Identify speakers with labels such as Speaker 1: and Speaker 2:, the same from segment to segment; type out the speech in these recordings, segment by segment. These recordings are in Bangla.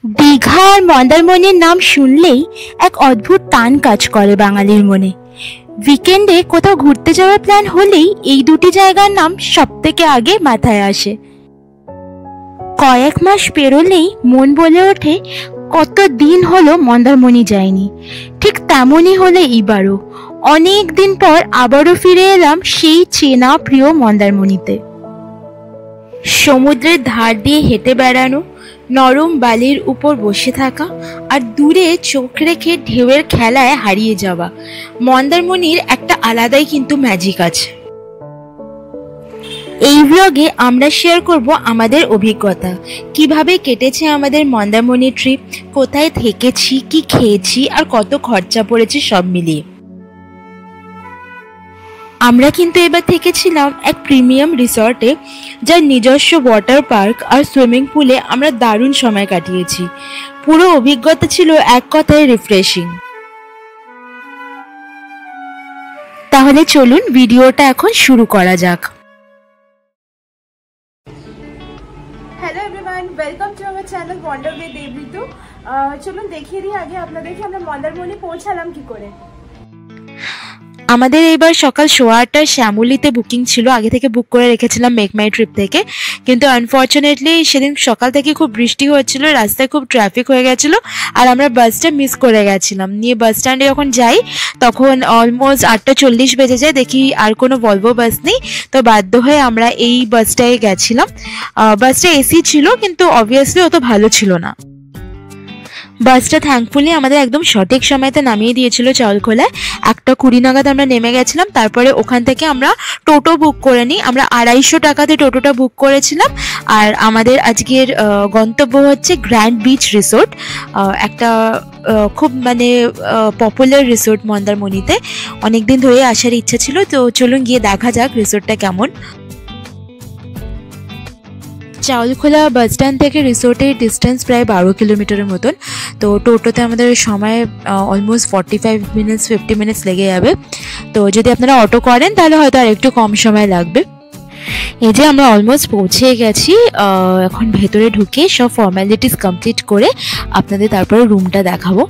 Speaker 1: দীঘা আর মন্দারমণির নাম শুনলেই এক অদ্ভুত টান কাজ করে বাঙালির মনে। উইকেন্ডে কোথাও ঘুরতে যাওয়ার প্ল্যান হলেই এই দুটি জায়গার নাম সব থেকে আগে মাথায় আসে। কয়েক মাস পেরোলেই মন বলে ওঠে কত দিন হলো মন্দারমণি যায়নি। ঠিক তেমনই হলো এবারও, অনেক দিন পর আবারও ফিরে এলাম সেই চেনা প্রিয় মন্দারমণিতে। সমুদ্রের ধার দিয়ে হেঁটে বেড়ানো, নরম বালির উপর বসে থাকা আর দূরে চোখ রেখে ঢেউয়ের খেলায় হারিয়ে যাওয়া, মন্দারমণির একটা আলাদাই কিন্তু ম্যাজিক আছে। এই ব্লগে আমরা শেয়ার করব আমাদের অভিজ্ঞতা, কিভাবে কেটেছে আমাদের মন্দারমণি ট্রিপ, কোথায় থেকেছি, কি খেয়েছি আর কত খরচা পড়েছে সব মিলিয়ে। আমরা কিন্তু এবার থেকেছিলাম এক প্রিমিয়াম রিসর্টে, যার নিজস্ব ওয়াটার পার্ক আর সুইমিং পুলে আমরা দারুণ সময় কাটিয়েছি। পুরো অভিজ্ঞতা ছিল এক কথায় রিফ্রেশিং। তাহলে চলুন ভিডিওটা এখন শুরু করা যাক।
Speaker 2: Hello everyone, welcome to our channel wonder with Debritu. চলুন দেখিয়ে দিই আগে আপনাদেরকে আমরা মন্দারমণি পৌঁছালাম কি করে।
Speaker 1: আমাদের এইবার সকাল 8:15টায় শ্যামলীতে বুকিং ছিল, আগে থেকে বুক করে রেখেছিলাম মেক মাই ট্রিপ থেকে। কিন্তু আনফর্চুনেটলি সেদিন সকাল থেকে খুব বৃষ্টি হচ্ছিল, রাস্তায় খুব ট্রাফিক হয়ে গেছিলো আর আমরা বাসটা মিস করে গেছিলাম। নিয়ে বাস স্ট্যান্ডে যখন যাই তখন অলমোস্ট 8:40 বেজে যায়, দেখি আর কোনো ভলভো বাস নেই। তো বাধ্য হয়ে আমরা এই বাসটায় গেছিলাম। বাসটা এসি ছিল কিন্তু অবভিয়াসলি অত ভালো ছিল না। বাসটা থ্যাঙ্কফুলি আমাদের একদম সঠিক সময়তে নামিয়ে দিয়েছিল চাউলখোলায়। 1:20 নাগাদ আমরা নেমে গেছিলাম। তারপরে ওখান থেকে আমরা টোটো বুক করে নিই। আমরা 250 টাকাতে টোটোটা বুক করেছিলাম। আর আমাদের আজকের গন্তব্য হচ্ছে গ্র্যান্ড বিচ রিসোর্ট, একটা খুব পপুলার রিসোর্ট মন্দারমণিতে। অনেকদিন ধরে আসার ইচ্ছা ছিল, তো চলুন গিয়ে দেখা যাক রিসোর্টটা কেমন। চাউলখোলা বাস স্ট্যান্ড থেকে রিসোর্টের ডিস্টেন্স প্রায় 12 কিলোমিটারের মতন। তো টোটোতে আমাদের সময় অলমোস্ট 45 মিনিটস 50 মিনিটস লেগে যাবে। তো যদি আপনারা অটো করেন তাহলে হয়তো আর একটু কম সময় লাগবে। এই যে আমরা অলমোস্ট পৌঁছে গেছি। এখন ভেতরে ঢুকে সব ফর্মালিটিস কমপ্লিট করে আপনাদের তারপরে রুমটা দেখাবো।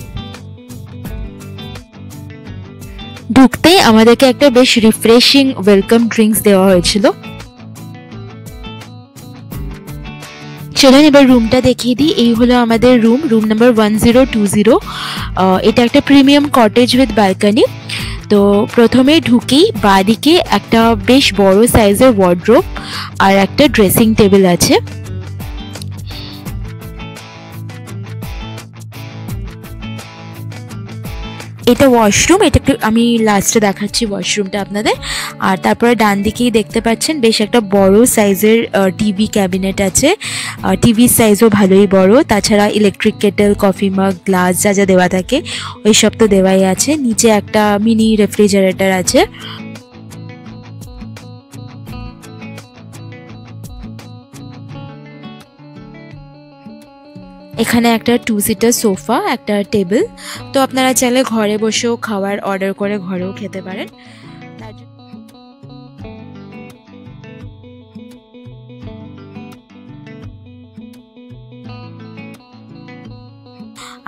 Speaker 1: ঢুকতেই আমাদেরকে একটা বেশ রিফ্রেশিং ওয়েলকাম ড্রিঙ্কস দেওয়া হয়েছিল। চলুন এবার রুমটা দেখিয়ে দিই। এই হলো আমাদের রুম নাম্বার 1020। এটা একটা প্রিমিয়াম কটেজ উইথ ব্যালকনি। তো প্রথমে ঢুকেই বাঁদিকে একটা বেশ বড় সাইজের ওয়ার্ডরোব আর একটা ড্রেসিং টেবিল আছে। এটা ওয়াশরুম, এটা একটু আমি লাস্টে দেখাচ্ছি ওয়াশরুমটা আপনাদের। আর তারপরে ডান দিকেই দেখতে পাচ্ছেন বেশ একটা বড় সাইজের টিভি ক্যাবিনেট আছে। টিভির সাইজও ভালোই বড়। তাছাড়া ইলেকট্রিক কেটেল, কফি মাগ, গ্লাস যা যা দেওয়া থাকে ওই সব তো দেওয়াই আছে। নিচে একটা মিনি রেফ্রিজারেটর আছে। এখানে একটা 2 সিটার সোফা, একটা টেবিল। তো আপনারা চাইলে ঘরে বসেও খাবার অর্ডার করে ঘরেও খেতে পারেন।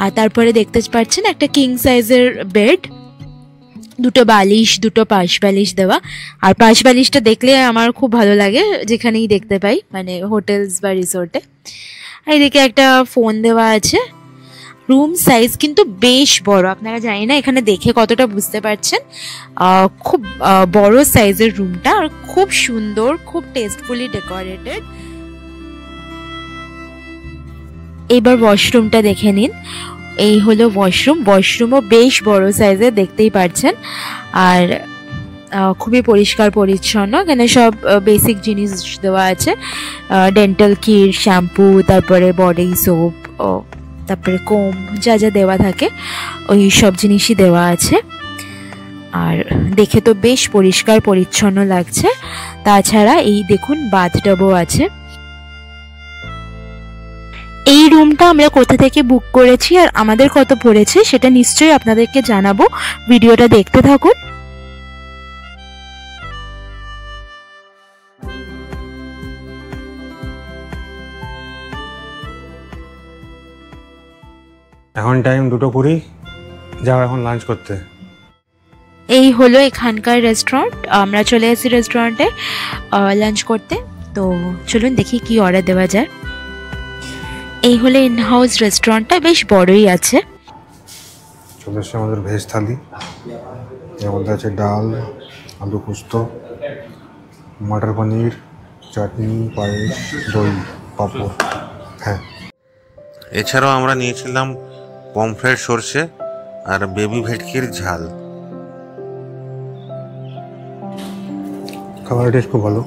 Speaker 1: আর তারপরে দেখতে পাচ্ছেন একটা কিং সাইজের বেড, দুটো বালিশ, দুটো পাশ বালিশ দেওয়া। আর পাশ বালিশটা দেখলে আমার খুব ভালো লাগে, যেখানেই দেখতে পাই, হোটেলস বা রিসোর্টে। এইদিকে একটা ফোন দেওয়া আছে। রুম সাইজ কিন্তু বেশ বড়, আপনারা জানি না এখানে দেখে কতটা বুঝতে পারছেন। খুব বড় সাইজের রুমটা আর খুব সুন্দর, খুব টেস্টফুলি ডেকোরেটেড। এবার ওয়াশরুমটা দেখে নিন। এই হলো ওয়াশরুমও বেশ বড় সাইজের, দেখতেই পাচ্ছেন। আর খুবই পরিষ্কার পরিচ্ছন্ন। এখানে সব বেসিক জিনিস দেওয়া আছে, ডেন্টাল কিট, শ্যাম্পু, তারপরে বডি সোপ, তারপরে কোম, যা যা দেওয়া থাকে ওই সব জিনিসই দেওয়া আছে। আর দেখে তো বেশ পরিষ্কার পরিচ্ছন্ন লাগছে। তাছাড়া এই দেখুন বাথটাবও আছে। এই রুমটা আমরা কোথা থেকে বুক করেছি আর আমাদের কত পড়েছে সেটা নিশ্চয়ই আপনাদেরকে জানাবো, ভিডিওটা দেখতে থাকুন।
Speaker 3: এখন টাইম 2:20, যাও এখন লাঞ্চ করতে।
Speaker 1: এই হলো এখানকার রেস্টুরেন্ট, আমরা চলে এসেছি রেস্টুরেন্টে লাঞ্চ করতে। তো চলুন দেখি কি অর্ডার দেওয়া যায়। এই হলো ইন হাউস রেস্টুরেন্টটা, বেশ বড়ই আছে।
Speaker 3: চলে এসছে আমাদের ভেজ থালি। এর মধ্যে আছে ডাল, আলু পোস্ত, মটর পনির, চাটনি, পায়েস, দই, পাঁপড়। হ্যাঁ,
Speaker 4: এছাড়াও আমরা নিয়েছিলাম পমফ্রেট সর্ষে আর বেবি ভেটকির ঝাল।
Speaker 3: খাবারের টেস্ট খুব ভালো।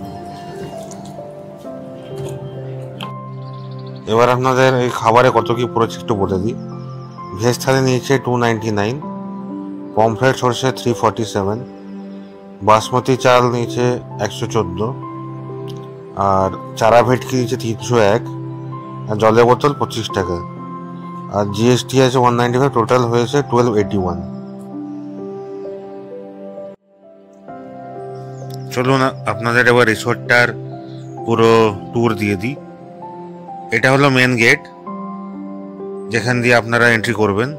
Speaker 4: এবার আপনাদের এই খাবারে কত কি পড়েছে একটু বলে দিই। ভেজ থালি নিয়েছে 299, পমফ্রেট সর্ষে 347, বাসমতি চাল নিয়েছে 114, আর চারা ভেটকি নিয়েছে 301, আর জলের বোতল 25 টাকা, আর জিএসটি আছে 195। টোটাল হয়েছে 1281। চলুন আপনাদের এবার রিসোর্টটার পুরো ট্যুর দিয়ে দিই। এটা হলো মেন গেট, যেখান দিয়ে আপনারা এন্ট্রি করবেন।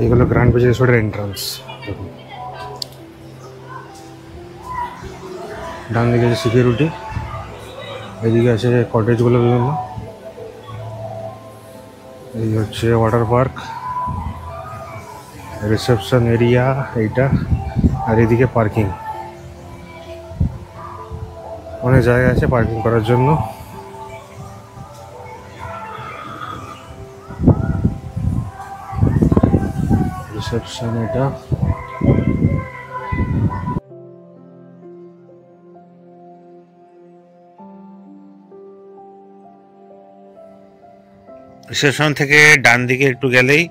Speaker 3: এইগুলো গ্র্যান্ড বেজ রিসোর্টের এন্ট্রান্স। দেখুন, ডান দিকে আছে সিকিউরিটি, এদিকে আছে কটেজগুলো বিভিন্ন। এই হচ্ছে ওয়াটার পার্ক, রিসেপশন এরিয়া এইটা, আর এদিকে পার্কিং। অনেক জায়গা আছে পার্কিং করার জন্য। রিসেপশন এটা।
Speaker 4: রিসেপশন থেকে ডান দিকে একটু গেলেই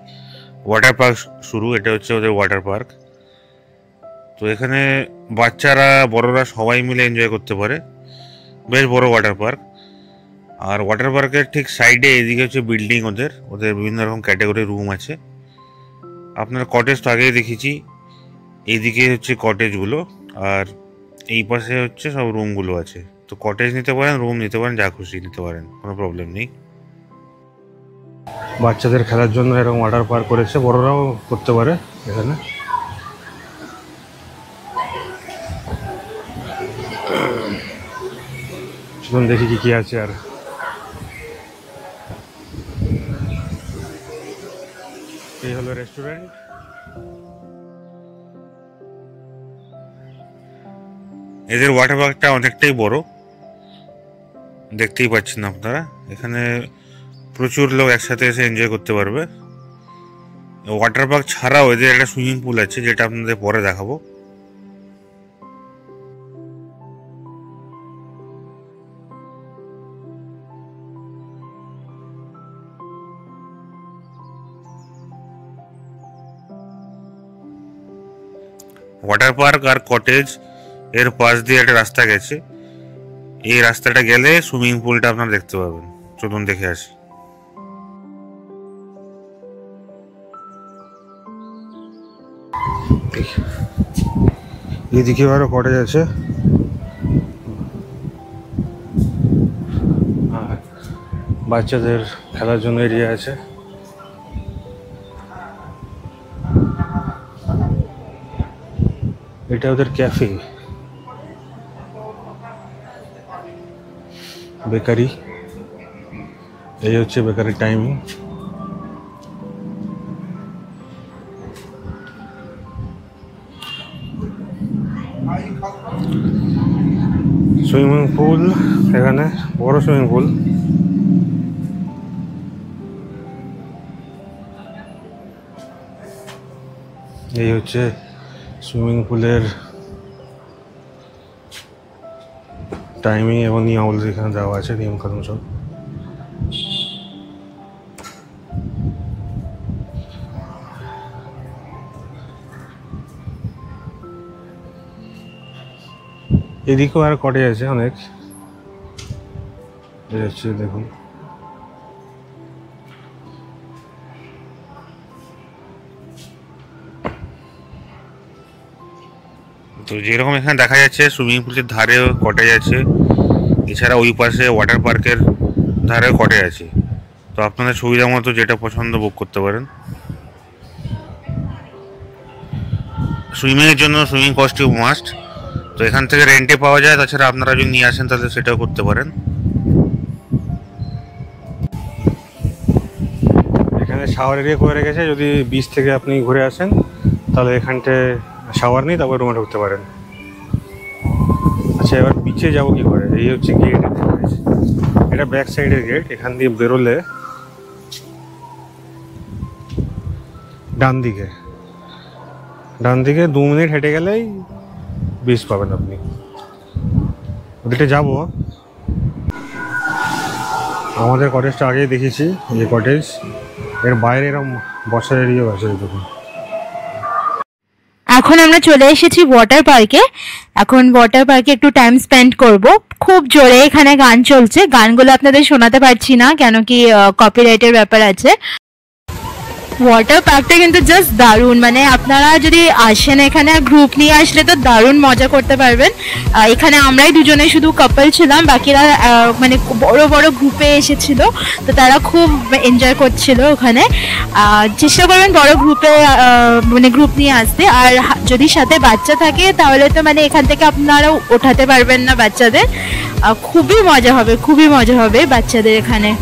Speaker 4: ওয়াটার পার্ক শুরু। এটা হচ্ছে ওদের ওয়াটার পার্ক। তো এখানে বাচ্চারা বড়রা সবাই মিলে এনজয় করতে পারে। বেশ বড় ওয়াটার পার্ক। আর ওয়াটার পার্কের ঠিক সাইডে এদিকে হচ্ছে বিল্ডিং, ওদের বিভিন্ন রকম ক্যাটাগরি রুম আছে। আপনার কটেজ তো আগেই দেখেছি, এইদিকে হচ্ছে কটেজগুলো, আর এই পাশে হচ্ছে সব রুমগুলো আছে। তো কটেজ নিতে পারেন, রুম নিতে পারেন, যা খুশি নিতে পারেন, কোনো প্রবলেম নেই।
Speaker 3: বাচ্চাদের খেলার জন্য এরকম ওয়াটার পার্ক করেছে, বড়রাও করতে পারে এখানে। চলুন দেখি কি কি আছে। আর এই হলো রেস্টুরেন্ট।
Speaker 4: এদের ওয়াটার পার্কটা অনেকটাই বড়, দেখতেই পাচ্ছেন আপনারা। এখানে প্রচুর লোক একসাথে এসে এনজয় করতে পারবে। ওয়াটার পার্ক ছাড়াও এদের একটা সুইমিং পুল আছে, যেটা আপনাদের পরে দেখাবো। ওয়াটার পার্ক আর কটেজ এর পাশ দিয়ে একটা রাস্তা গেছে। এই রাস্তাটা গেলে সুইমিং পুলটা আপনারা দেখতে পাবেন। চলুন দেখে আসি।
Speaker 3: এদিকে আরো কটেজ আছে, আর বাচ্চাদের খেলার জন্য এরিয়া আছে। এটা ওদের ক্যাফে, বেকারি। এই হচ্ছে বেকারির টাইমিং। সুইমিং পুল, এখানে বড় সুইমিং পুল। এই হচ্ছে সুইমিং পুলের টাইমিং এবং নিয়মাবলী এখানে দেওয়া আছে, নিয়ম কানুন সব। এদিকেও আর কটেজ আছে অনেক। এই হচ্ছে দেখুন,
Speaker 4: তো যেরকম এখানে দেখা যাচ্ছে সুইমিং পুলের ধারে কটেজ আছে, এছাড়া ওই পাশে ওয়াটার পার্কের ধারে কটেজ আছে, তো আপনাদের সুবিধা মতো যেটা পছন্দ বুক করতে পারেন। সুইমিংয়ের জন্য সুইমিং কস্টিউম মাস্ট, তো এখান থেকে রেন্টে পাওয়া যায়। তাছাড়া আপনারা যদি নিয়ে আসেন তাহলে সেটাও করতে পারেন।
Speaker 3: এখানে শাওয়ার এরিয়া করে রেখেছে, যদি বিচ থেকে আপনি ঘুরে আসেন তাহলে এখানটায় শাওয়ার নিয়ে তারপর রুমে ঢুকতে পারেন। আচ্ছা, এবার বিচে যাবো কি করে? এই হচ্ছে গেট, এটা ব্যাক সাইডের গেট। এখান দিয়ে বেরোলে ডান দিকে 2 মিনিট হেঁটে গেলেই বিচ পাবেন আপনি। ওদিকে যাবো। আমাদের কটেজটা আগেই দেখেছি, এই কটেজ। এর বাইরে এরকম বসার এরিয়াও আছে দেখুন।
Speaker 1: এখন আমরা চলে এসেছি ওয়াটার পার্কে। এখন ওয়াটার পার্কে একটু টাইম স্পেন্ড করব। খুব জোরে এখানে গান চলছে, গানগুলো আপনাদের শোনাতে পারছি না কেন কি কপিরাইটের ব্যাপার আছে। ওয়াটার পার্কটা কিন্তু জাস্ট দারুণ, মানে আপনারা যদি আসেন এখানে গ্রুপ নিয়ে আসলে তো দারুণ মজা করতে পারবেন। এখানে আমরাই দুজনে শুধু কাপল ছিলাম, বাকিরা মানে বড় বড় গ্রুপে এসেছিল, তো তারা খুব এনজয় করছিল ওখানে। চেষ্টা করবেন বড় গ্রুপে মানে গ্রুপ নিয়ে আসতে। আর যদি সাথে বাচ্চা থাকে তাহলে তো মানে এখান থেকে আপনারা ওঠাতে পারবেন না বাচ্চাদের। খুবই মজা হবে বাচ্চাদের এখানে।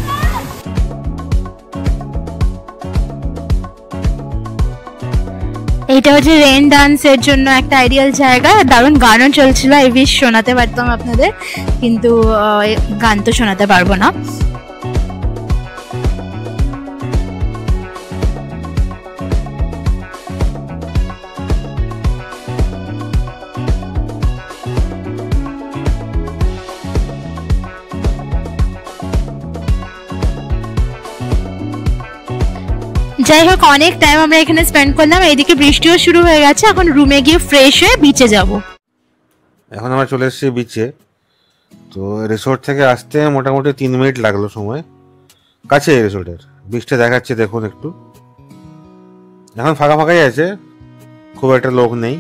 Speaker 1: এটা হচ্ছে রেন ডান্সের জন্য একটা আইডিয়াল জায়গা। দারুণ গানও চলছিল, এই বিশ শোনাতে পারতাম আপনাদের, কিন্তু গান তো শোনাতে পারবো না। যাই হোক, অনেক টাইম আমরা এখানে স্পেন্ড করলাম। এইদিকে বৃষ্টিও শুরু হয়ে গেছে। এখন রুমে গিয়ে ফ্রেশ হয়ে বিচে যাব।
Speaker 4: এখন আমরা চলে এসেছি বিচে। তো রিসোর্ট থেকে আসতে মোটামুটি 3 মিনিট লাগলো সময়, কাছে রিসোর্টের। বিচটা দেখাচ্ছে দেখুন একটু। এখন ফাঁকা ফাঁকাই আছে, খুব একটা লোক নেই।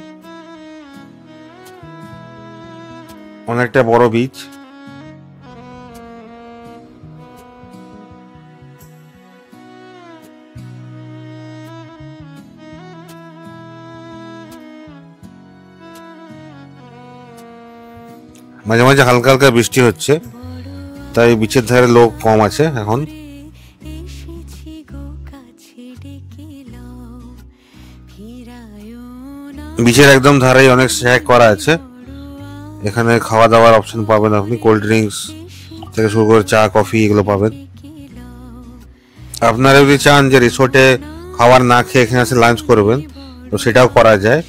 Speaker 4: অনেকটা বড় বিচ। মাঝে মাঝে হালকা হালকা বৃষ্টি হচ্ছে, তাই বিচের ধারে লোক কম আছে এখন। বিচের একদম ধারেই অনেক স্ন্যাক করা আছে। এখানে খাওয়া দাওয়ার অপশন পাবেন আপনি, কোল্ড ড্রিঙ্কস থেকে শুরু করে চা কফি এগুলো পাবেন। আপনারা যদি চান যে রিসোর্টে খাবার না খেয়ে এখানে এসে লাঞ্চ করবেন, তো সেটাও করা যায়।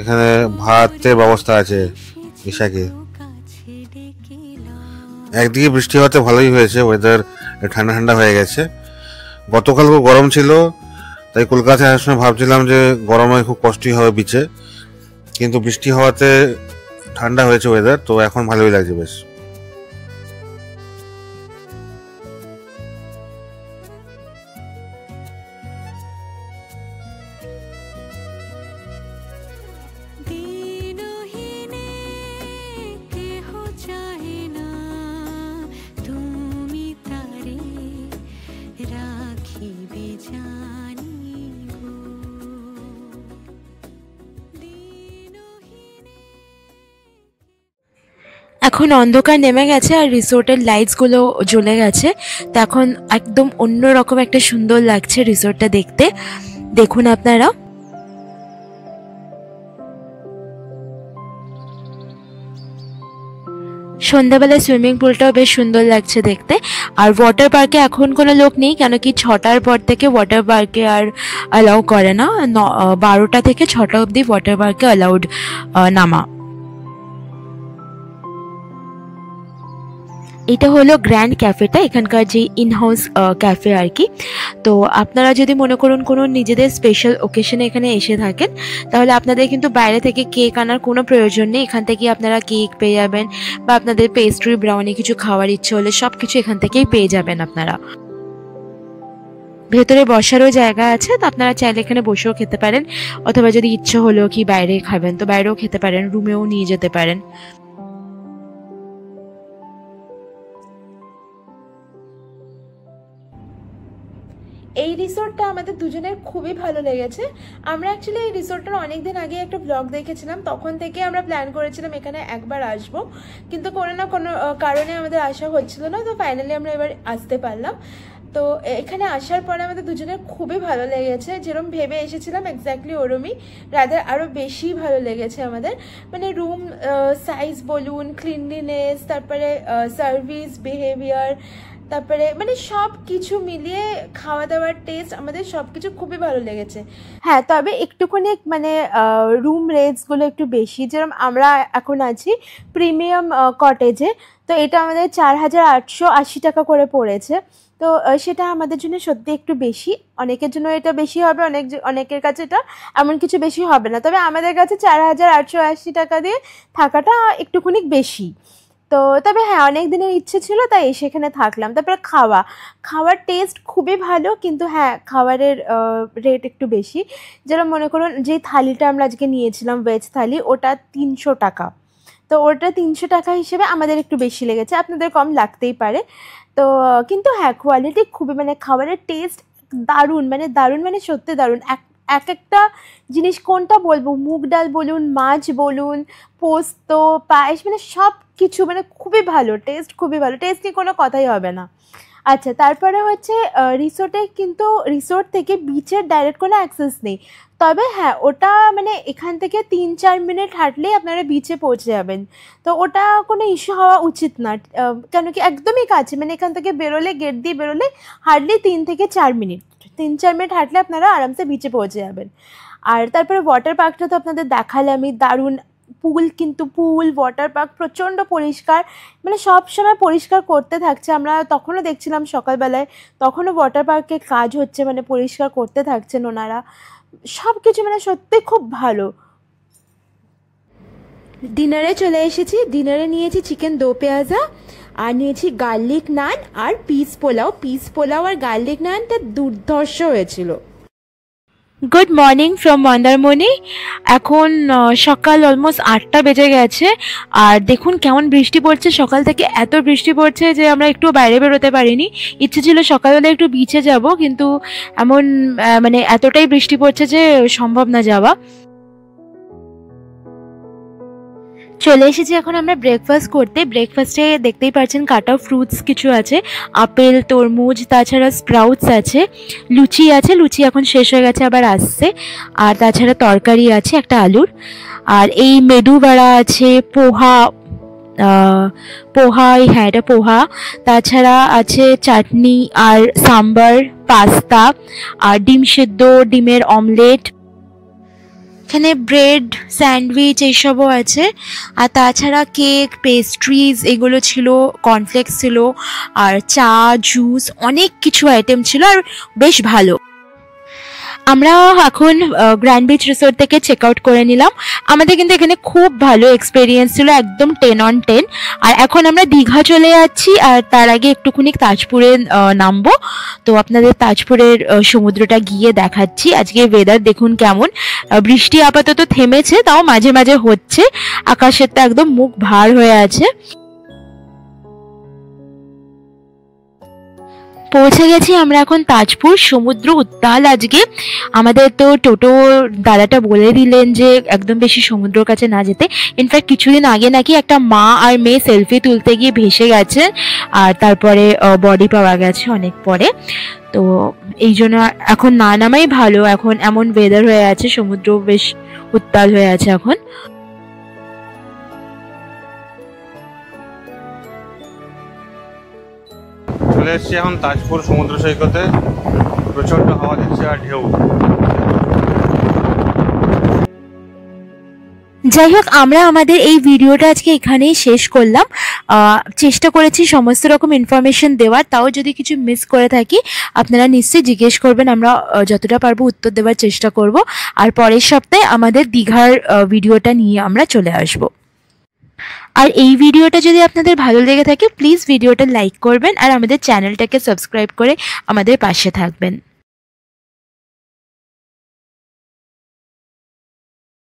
Speaker 4: এখানে ভাতের ব্যবস্থা আছে ইশাকে। একদিকে বৃষ্টি হওয়াতে ভালোই হয়েছে, ওয়েদার ঠান্ডা ঠান্ডা হয়ে গেছে। গতকাল খুব গরম ছিল, তাই কলকাতায় আসার সময় ভাবছিলাম যে গরমে খুব কষ্টই হবে বিচে, কিন্তু বৃষ্টি হওয়াতে ঠান্ডা হয়েছে ওয়েদার, তো এখন ভালোই লাগছে বেশ।
Speaker 1: এখন অন্ধকার নেমে গেছে আর রিসোর্টের লাইটসগুলো জ্বলে গেছে, তো এখন একদম অন্যরকম একটা সুন্দর লাগছে রিসোর্টটা দেখতে। দেখুন আপনারা। সন্ধ্যাবেলায় সুইমিং পুলটাও বেশ সুন্দর লাগছে দেখতে। আর ওয়াটার পার্কে এখন কোনো লোক নেই, কেন কি 6টার পর থেকে ওয়াটার পার্কে আর অ্যালাউ করে না। 12টা থেকে 6টা অবধি ওয়াটার পার্কে অ্যালাউড নামা। এটা হলো গ্র্যান্ড ক্যাফেটা, এখানকার যে ইনহাউস ক্যাফে আর কি। তো আপনারা যদি মনে করুন কোনো নিজেদের স্পেশাল ওকেশনে এখানে এসে থাকেন, তাহলে আপনাদের কিন্তু বাইরে থেকে কেক আনার কোনো প্রয়োজন নেই। এখান থেকেই আপনারা কেক পেয়ে যাবেন, বা আপনাদের পেস্ট্রি ব্রাউনি কিছু খাওয়ার ইচ্ছে হলে সব কিছু এখান থেকেই পেয়ে যাবেন আপনারা। ভেতরে বসারও জায়গা আছে, তো আপনারা চাইলে এখানে বসেও খেতে পারেন, অথবা যদি ইচ্ছে হলো কি বাইরে খাবেন তো বাইরেও খেতে পারেন, রুমেও নিয়ে যেতে পারেন।
Speaker 2: এই রিসোর্টটা আমাদের দুজনের খুবই ভালো লেগেছে। আমরা অ্যাকচুয়ালি এই রিসোর্টটার অনেকদিন আগে একটা ব্লগ দেখেছিলাম, তখন থেকে আমরা প্ল্যান করেছিলাম এখানে একবার আসবো, কিন্তু কোনো না কোনো কারণে আমাদের আসা হচ্ছিল না। তো ফাইনালি আমরা এবার আসতে পারলাম। তো এখানে আসার পরে আমাদের দুজনের খুবই ভালো লেগেছে, যেরকম ভেবে এসেছিলাম এক্স্যাক্টলি ওরমই, রাদার আরও বেশি ভালো লেগেছে আমাদের। মানে রুম সাইজ বলুন, ক্লিনলিনেস, তারপরে সার্ভিস, বিহেভিয়ার, তারপরে মানে সব কিছু মিলিয়ে খাওয়া দাওয়ার টেস্ট আমাদের সব কিছু খুবই ভালো লেগেছে। হ্যাঁ, তবে একটুখানি মানে রুম রেটসগুলো একটু বেশি। যেরকম আমরা এখন আছি প্রিমিয়াম কটেজে, তো এটা আমাদের 4,880 টাকা করে পড়েছে। তো সেটা আমাদের জন্য সত্যি একটু বেশি, অনেকের জন্য এটা বেশি হবে, অনেকের কাছে এটা এমন কিছু বেশি হবে না, তবে আমাদের কাছে 4,880 টাকা দিয়ে থাকাটা একটুখানি বেশি। তো তবে হ্যাঁ, অনেক দিনের ইচ্ছে ছিল তাই সেখানে থাকলাম। তারপরে খাওয়ার টেস্ট খুবই ভালো, কিন্তু হ্যাঁ খাবারের রেট একটু বেশি। যেরকম মনে করুন যে থালিটা আমরা আজকে নিয়েছিলাম ভেজ থালি, ওটা 300 টাকা। তো ওটা 300 টাকা হিসেবে আমাদের একটু বেশি লেগেছে, আপনাদের কম লাগতেই পারে। তো কিন্তু হ্যাঁ কোয়ালিটি খুবই, মানে খাবারের টেস্ট দারুণ, মানে সত্যি দারুণ। একটা জিনিস কোনটা বলবো, মুগ ডাল বলুন, মাছ বলুন, পোস্ত, পায়েস, মানে সব কিছু মানে খুবই ভালো টেস্ট, খুবই ভালো টেস্ট নিয়ে কোনো কথাই হবে না। আচ্ছা, তারপরে হচ্ছে রিসোর্টে, কিন্তু রিসোর্ট থেকে বিচের ডাইরেক্ট কোনো অ্যাক্সেস নেই। তবে হ্যাঁ, ওটা মানে এখান থেকে 3-4 মিনিট হাঁটলেই আপনারা বিচে পৌঁছে যাবেন। তো ওটা কোনো ইস্যু হওয়া উচিত না, কেন কি একদমই কাছে, মানে এখান থেকে বেরোলে, গেট দিয়ে বেরোলে হার্ডলি 3 থেকে 4 মিনিট, 3-4 মিনিট হাঁটলে আপনারা আরামসে বিচে পৌঁছে যাবেন। আর তারপরে ওয়াটার পার্কটা তো আপনাদের দেখালামই, দারুণ পুল, কিন্তু ওয়াটার পার্ক প্রচণ্ড পরিষ্কার, মানে সব সময় পরিষ্কার করতে থাকছে। আমরা তখনও দেখছিলাম সকালবেলায়, তখনও ওয়াটার পার্কে কাজ হচ্ছে, মানে পরিষ্কার করতে থাকছেন ওনারা, সব কিছু মানে সত্যি খুব ভালো। ডিনারে চলে এসেছি, ডিনারে নিয়েছি চিকেন দো পেঁয়াজা, আর নিয়েছি গার্লিক নান আর পিস পোলাও আর গার্লিক নানটা দুর্ধর্ষ হয়েছিল।
Speaker 1: Good morning from Mandarmani. এখন সকাল অলমোস্ট 8টা বেজে গেছে, আর দেখুন কেমন বৃষ্টি পড়ছে। সকাল থেকে এত বৃষ্টি পড়ছে যে আমরা একটু বাইরে বেরোতে পারিনি। ইচ্ছে ছিল সকালবেলা একটু বিচে যাব, কিন্তু এমন মানে এতটাই বৃষ্টি পড়ছে যে সম্ভব না যাওয়া। চলে এসেছি এখন আমরা ব্রেকফাস্ট করতে। ব্রেকফাস্টে দেখতেই পাচ্ছেন কাট অফ ফ্রুটস কিছু আছে, আপেল, তরমুজ, তাছাড়া স্প্রাউটস আছে, লুচি আছে, লুচি এখন শেষ হয়ে গেছে, আবার আসছে। আর তাছাড়া তরকারি আছে একটা আলুর, আর এই মেদু বড়া আছে, পোহা, হ্যাঁ এটা পোহা, তাছাড়া আছে চাটনি আর সাম্বার, পাস্তা, আর ডিম সিদ্ধ, ডিমের অমলেট, এখানে ব্রেড, স্যান্ডউইচ এইসবও আছে। আর তাছাড়া কেক, পেস্ট্রিজ এগুলো ছিল, কর্নফ্লেক্স ছিল, আর চা, জুস, অনেক কিছু আইটেম ছিল, আর বেশ ভালো। আমরা এখন গ্র্যান্ড বিচ রিসোর্ট থেকে চেক আউট করে নিলাম। আমাদের কিন্তু এখানে খুব ভালো এক্সপিরিয়েন্স ছিল, একদম 10 on 10। আর এখন আমরা দীঘা চলে যাচ্ছি, আর তার আগে একটুখানি তাজপুরে নামবো। তো আপনাদের তাজপুরের সমুদ্রটা গিয়ে দেখাচ্ছি। আজকে ওয়েদার দেখুন কেমন, বৃষ্টি আপাতত থেমেছে, তাও মাঝে মাঝে হচ্ছে, আকাশের তো একদম মুখ ভার হয়ে আছে। পৌঁছে গেছি আমরা এখন তাজপুর, সমুদ্র উত্তাল আজকে। আমাদের তো টোটো দাদাটা বলে দিলেন যে একদম বেশি সমুদ্রের কাছে না যেতে। ইনফ্যাক্ট কিছুদিন আগে নাকি একটা মা আর মেয়ে সেলফি তুলতে গিয়ে ভেসে গেছে, আর তারপরে বডি পাওয়া গেছে অনেক পরে। তো এই জন্য এখন না নামাই ভালো, এখন এমন ওয়েদার হয়ে আছে, সমুদ্র বেশ উত্তাল হয়ে আছে এখন।
Speaker 4: চলে এসেছি এখন তাজপুর সমুদ্র সৈকতে, প্রচন্ড হাওয়া দিচ্ছে আর ঢেউ।
Speaker 1: যাই হোক, আমরা আমাদের এই ভিডিওটা আজকে এখানেই শেষ করলাম। চেষ্টা করেছি সমস্ত রকম ইনফরমেশন দেওয়ার, তাও যদি কিছু মিস করে থাকি আপনারা নিশ্চয়ই জিজ্ঞেস করবেন, আমরা যতটা পারবো উত্তর দেওয়ার চেষ্টা করব। আর পরের সপ্তাহে আমাদের দীঘার ভিডিওটা নিয়ে আমরা চলে আসব। আর এই ভিডিওটা যদি আপনাদের ভালো লেগে থাকে প্লিজ ভিডিওটা লাইক করবেন, আর আমাদের চ্যানেলটাকে সাবস্ক্রাইব করে আমাদের পাশে থাকবেন।